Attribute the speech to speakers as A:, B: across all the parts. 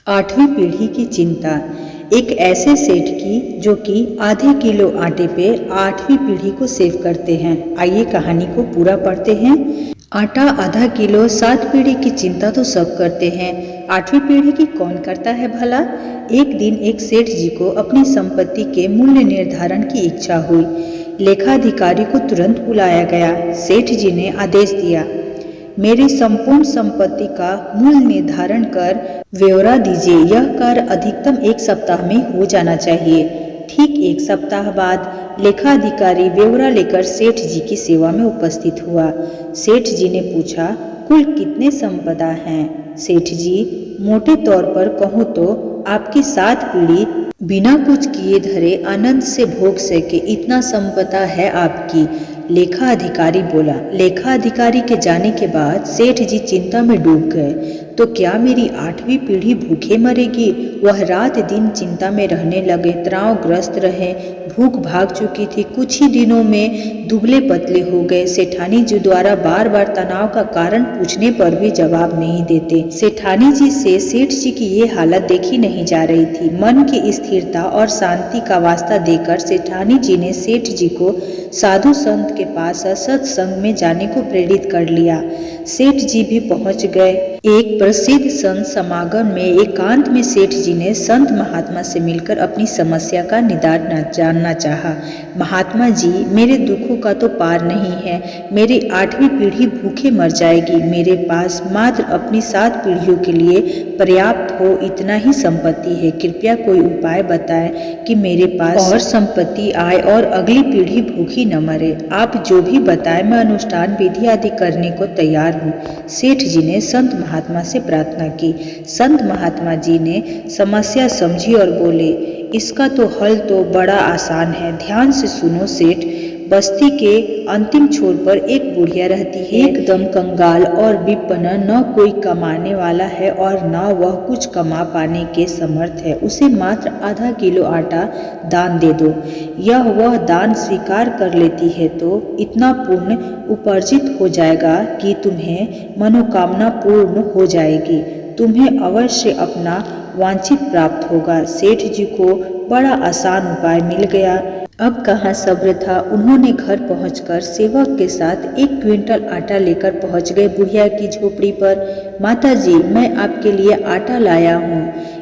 A: आठवीं पीढ़ी की चिंता। एक ऐसे सेठ की जो कि आधे किलो आटे पे आठवीं पीढ़ी को सेव करते हैं। आइए कहानी को पूरा पढ़ते हैं। आटा आधा किलो, 7 पीढ़ी की चिंता तो सब करते हैं, आठवीं पीढ़ी की कौन करता है भला। एक दिन एक सेठ जी को अपनी संपत्ति के मूल्य निर्धारण की इच्छा हुई। लेखाधिकारी को तुरंत बुलाया गया। सेठ जी ने आदेश दिया, मेरी संपूर्ण संपत्ति का मूल्य निर्धारण कर ब्यौरा दीजिए। यह कार्य अधिकतम 1 सप्ताह में हो जाना चाहिए। ठीक 1 सप्ताह बाद लेखाधिकारी ब्यौरा लेकर सेठ जी की सेवा में उपस्थित हुआ। सेठ जी ने पूछा, कुल कितने संपदा हैं? सेठ जी, मोटे तौर पर कहूँ तो आपकी 7 पीढ़ी बिना कुछ किए धरे आनंद से भोग सके इतना संपदा है आपकी। लेखा अधिकारी बोला। लेखा अधिकारी के जाने के बाद सेठ जी चिंता में डूब गए। तो क्या मेरी 8वीं पीढ़ी भूखे मरेगी? वह रात दिन चिंता में रहने लगे, तनावग्रस्त रहे, भूख भाग चुकी थी, कुछ ही दिनों में दुबले पतले हो गए। सेठानी जी द्वारा बार बार तनाव का कारण पूछने पर भी जवाब नहीं देते। सेठानी जी से सेठ जी की ये हालत देखी नहीं जा रही थी। मन की स्थिरता और शांति का वास्ता देकर सेठानी जी ने सेठ जी को साधु संत के पास सत्संग में जाने को प्रेरित कर लिया। सेठ जी भी पहुंच गए। एक प्रसिद्ध संत समागम में एकांत में सेठ जी ने संत महात्मा से मिलकर अपनी समस्या का निदान जानना चाहा। महात्मा जी, मेरे दुखों का तो पार नहीं है। मेरी 8वीं पीढ़ी भूखे मर जाएगी। मेरे पास मात्र अपनी 7 पीढ़ियों के लिए पर्याप्त हो इतना ही संपत्ति है। कृपया कोई उपाय बताएं कि मेरे पास और संपत्ति आए और अगली पीढ़ी भूखी न मरे। आप जो भी बताएं, मैं अनुष्ठान विधि आदि करने को तैयार हूँ। सेठ जी ने संत महात्मा से प्रार्थना की। संत महात्मा जी ने समस्या समझी और बोले, इसका तो हल तो बड़ा आसान है। ध्यान से सुनो सेठ। बस्ती के अंतिम छोर पर एक बुढ़िया रहती है, एकदम कंगाल और विपन्न, न कोई कमाने वाला है और न वह कुछ कमा पाने के समर्थ है। उसे मात्र आधा किलो आटा दान दे दो। यह वह दान स्वीकार कर लेती है तो इतना पुण्य उपार्जित हो जाएगा कि तुम्हें मनोकामना पूर्ण हो जाएगी। तुम्हें अवश्य अपना वांछित प्राप्त होगा। सेठ जी को बड़ा आसान उपाय मिल गया। अब कहाँ सब्र था। उन्होंने घर पहुंचकर सेवक के साथ 1 क्विंटल आटा लेकर पहुंच गए बुढ़िया की झोपड़ी पर। माता जी, मैं आपके लिए आटा लाया हूँ,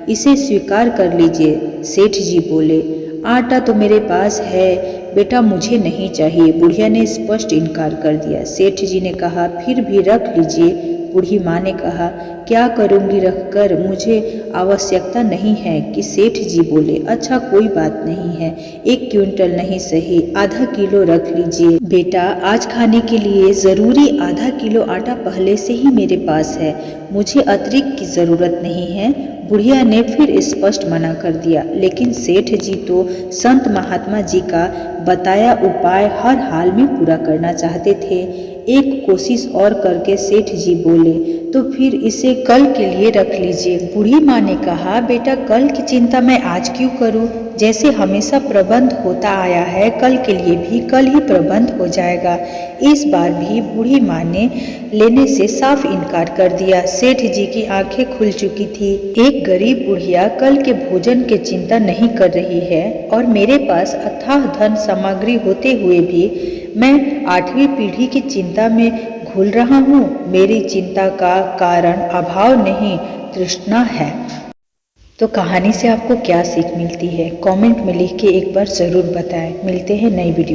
A: इसे स्वीकार कर लीजिए। सेठ जी बोले, आटा तो मेरे पास है बेटा, मुझे नहीं चाहिए। बुढ़िया ने स्पष्ट इनकार कर दिया। सेठ जी ने कहा, फिर भी रख लीजिए। बूढ़ी माँ ने कहा, क्या करूंगी रखकर, मुझे आवश्यकता नहीं है। कि सेठ जी बोले, अच्छा कोई बात नहीं है, 1 क्विंटल नहीं सही, आधा किलो रख लीजिए। बेटा, आज खाने के लिए जरूरी आधा किलो आटा पहले से ही मेरे पास है, मुझे अतिरिक्त की जरूरत नहीं है। बुढ़िया ने फिर स्पष्ट मना कर दिया। लेकिन सेठ जी तो संत महात्मा जी का बताया उपाय हर हाल में पूरा करना चाहते थे। एक कोशिश और करके सेठ जी बोले, तो फिर इसे कल के लिए रख लीजिए। बूढ़ी माँ ने कहा, बेटा कल की चिंता मैं आज क्यों करूं? जैसे हमेशा प्रबंध होता आया है, कल के लिए भी कल ही प्रबंध हो जाएगा। इस बार भी बूढ़ी माँ ने लेने से साफ इनकार कर दिया। सेठ जी की आंखें खुल चुकी थी। एक गरीब बुढ़िया कल के भोजन की चिंता नहीं कर रही है और मेरे पास अथाह धन सामग्री होते हुए भी मैं 8वीं पीढ़ी की चिंता में घुल रहा हूँ। मेरी चिंता का कारण अभाव नहीं, तृष्णा है। तो कहानी से आपको क्या सीख मिलती है? कमेंट में लिख के एक बार जरूर बताएं। मिलते हैं नई वीडियो।